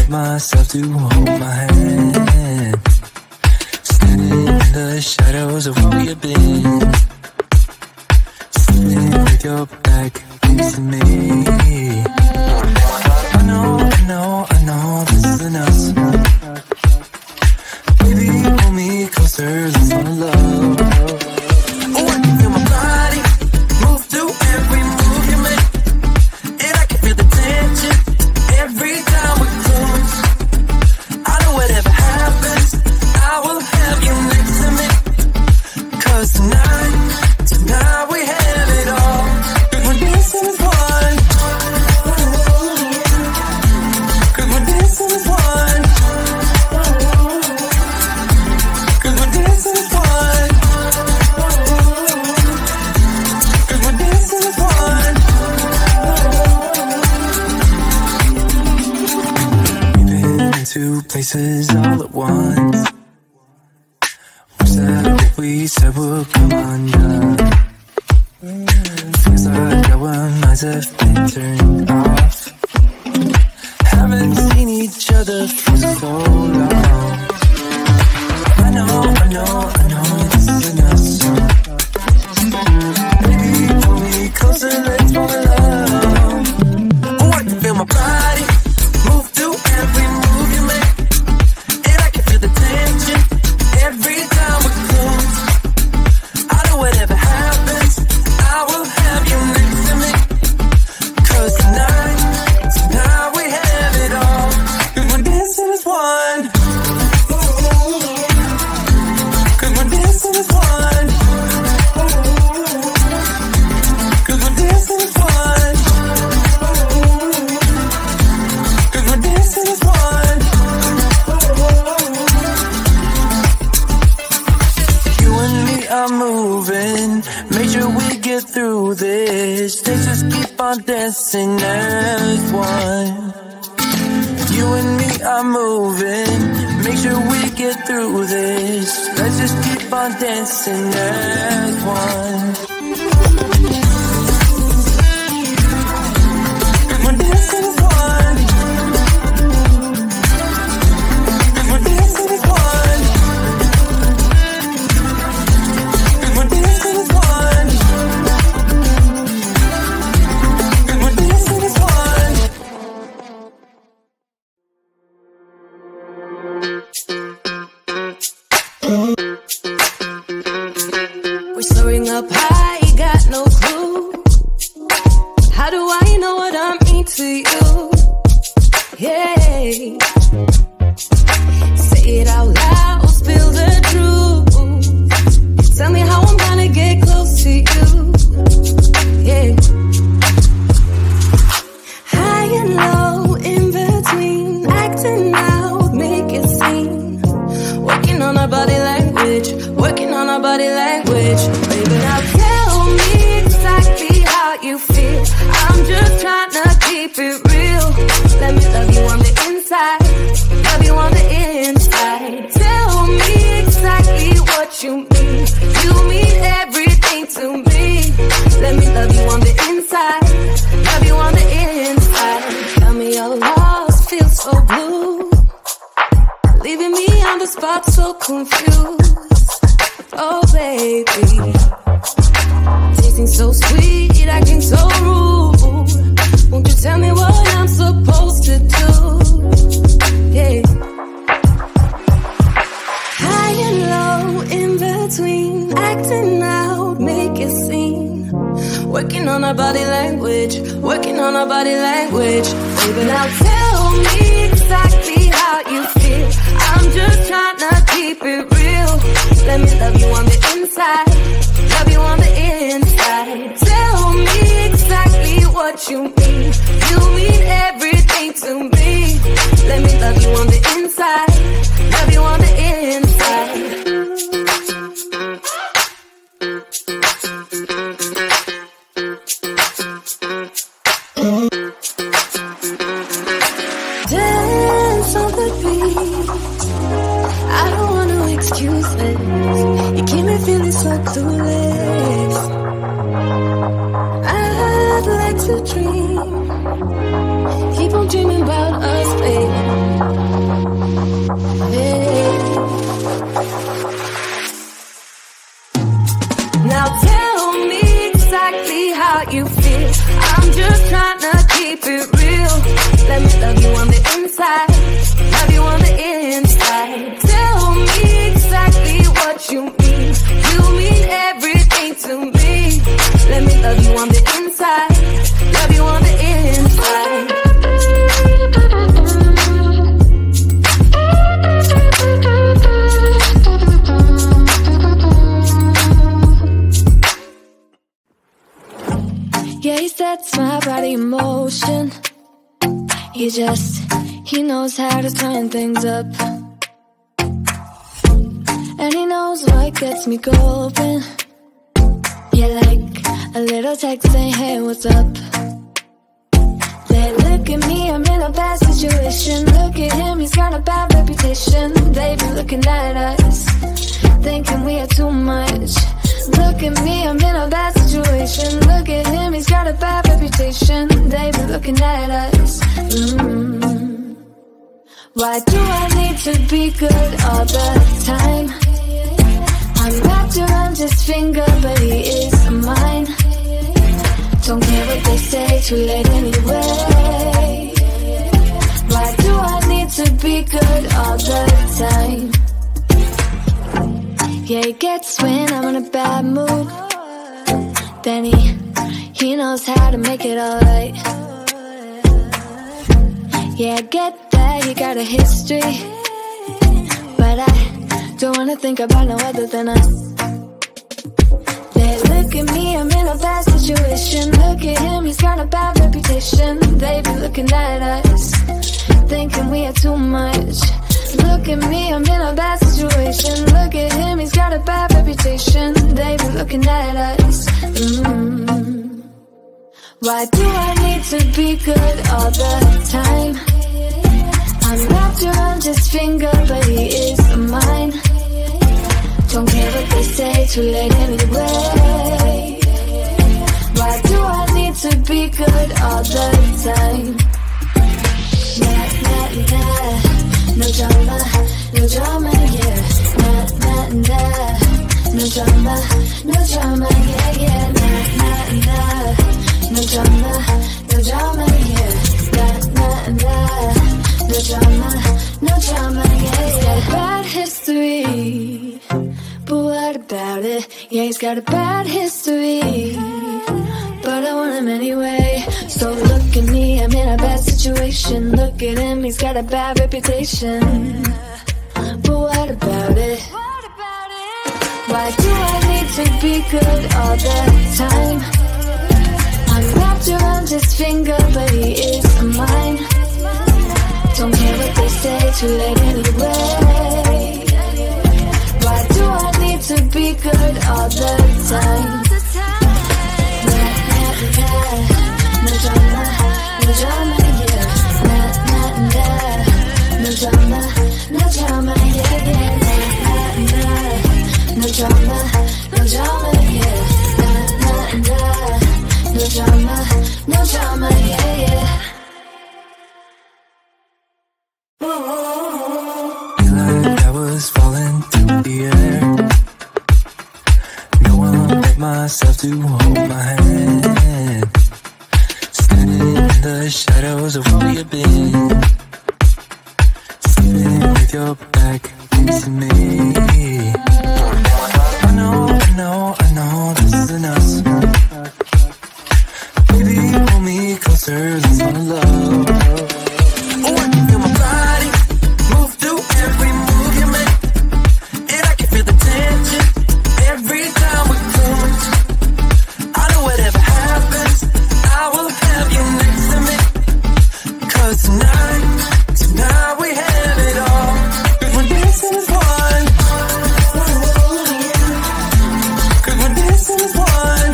get myself to hold my hand. Standing in the shadows of where you've been. Sitting with your back facing me. I know this isn't us. Baby, pull me closer, let's fall in love. Oh, I can feel my body move to every move you make. And I can feel the tension every time we close. I know whatever happens, I will have you next to me. 'Cause tonight we have it all. We're dancing as one. 'Cause we're dancing as one. 'Cause we're dancing as one. 'Cause we're dancing as one. We've been in two places all at once. Was that what we said would come undone? Feels like our minds have been turned off. Haven't seen each other for so long. I know this isn't us. Baby, pull me closer, let's fall in love. Oh, I can feel my body move to every move you make. And I can feel the tension every time we close. I know whatever happens, I will have you next to me. 'Cause tonight we have it all. 'Cause we're dancing as one. 'Cause we're dancing as one. 'Cause we're dancing as one. 'Cause we're dancing as one. You and me are moving, make sure we get through this. Let's just keep on dancing as one. You and me are moving, make sure we get through this. Let's just keep on dancing as one. 'Cause we're dancing as one. 'Cause we're dancing as one. 'Cause we're dancing as one. 'Cause we're dancing as one. We're soaring up high, got no clue. How do I know what I mean to you? Yeah. Say it out loud, spill the truth. Tell me how I'm gonna get close to you. Yeah. High and low, in between, acting out, make it seem. Working on our body language, working on our body language. Baby, now tell me exactly how you feel. I'm just trying to keep it real. Let me love you on the inside, love you on the inside. Tell me exactly what you mean. You mean everything to me. Let me love you on the inside, love you on the inside. Tell me you're lost, feel so blue. Leaving me on the spot so confused. Oh baby, tasting so sweet, acting so rude. Won't you tell me what I'm supposed to do? Yeah. High and low, in between, acting out, make it seem. Working on our body language, working on our body language. Baby, now tell me exactly how you feel. I'm just trying to keep it real. Let me love you on the inside, love you on the inside. Tell me exactly what you mean. You mean everything to me. Let me love you on the inside, love you on the inside. Dance on the beat. I don't want no excuses. You keep me feeling so clueless. I'd like to dream. Keep on dreaming about us, baby. Let me love you on the inside, love you on the inside. Tell me exactly what you mean. You mean everything to me. Let me love you on the inside, love you on the inside. Yeah, he sets my body in motion. He knows how to turn things up. And he knows what gets me going. Yeah, like a little text saying, hey, what's up? They look at me, I'm in a bad situation. Look at him, he's got a bad reputation. They be looking at us, thinking we are too much. Look at me, I'm in a bad situation. Look at him, he's got a bad reputation. They be looking at us. Why do I need to be good all the time? I'm wrapped around his finger, but he is mine. Don't care what they say, too late anyway. Why do I need to be good all the time? Yeah, he gets when I'm in a bad mood. Then he knows how to make it alright. Yeah, I get that he got a history, but I don't wanna think about no other than us. They look at me, I'm in a bad situation. Look at him, he's got a bad reputation. They be looking at us, thinking we are too much. Look at me, I'm in a bad situation. Look at him, he's got a bad reputation. They be looking at us. Why do I need to be good all the time? I'm wrapped around his finger, but he is mine. Don't care what they say, too late anyway. Why do I need to be good all the time? Nah, nah, nah. No drama, no drama, yeah. Nah, nah, nah. No drama, no drama, yeah, yeah. Nah, nah, nah. No drama, no drama, yeah. Nah, nah, nah. No drama, no drama, yeah. He's got a bad history, but what about it? Yeah, he's got a bad history, but I want him anyway. So look at me, I'm in a bad situation. Look at him, he's got a bad reputation, but what about it? Why do I need to be good all the time? I'm wrapped around his finger, but he is mine. Don't care what they say, too late anyway. Why do I need to be good all the time? No drama, no drama, yeah. Nah, nah, nah. No drama, no drama, yeah, yeah. Nah, nah, nah. No drama, no drama, yeah. Nah, nah, nah. No drama, no drama, yeah, yeah. Like I was falling through the air. No one like myself to hold my hand. Standing in the shadows of where you've been, sitting with your back against me. I know this isn't us. Baby, pull me closer, let's fall in love. Oh, I can feel my body move through every move you make, and I can feel the tension every time we touch. I know whatever happens, I will have you next to me. 'Cause tonight we have it all. Cause we're dancing as one. Cause we're dancing as one.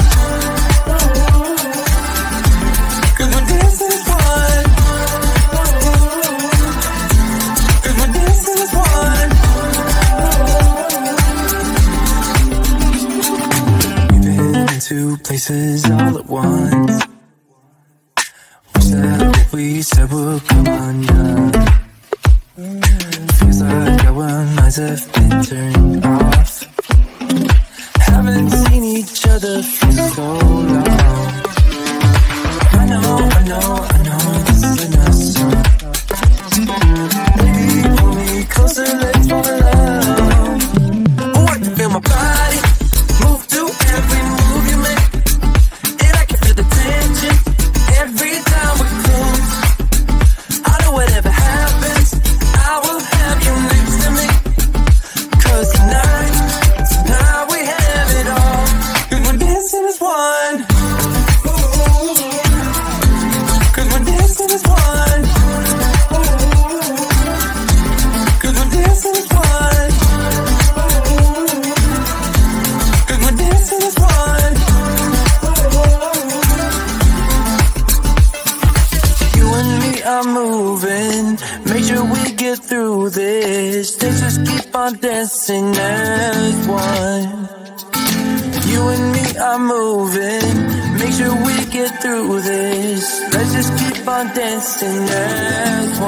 Cause we're dancing as one. Cause we're dancing as one. We've been in two places all at once. What we said would come undone. Feels like our minds have been turned off. Haven't seen each other for so long. I know this is enough. moving. Make sure we get through this. Let's just keep on dancing as one. You and me are moving. Make sure we get through this. Let's just keep on dancing as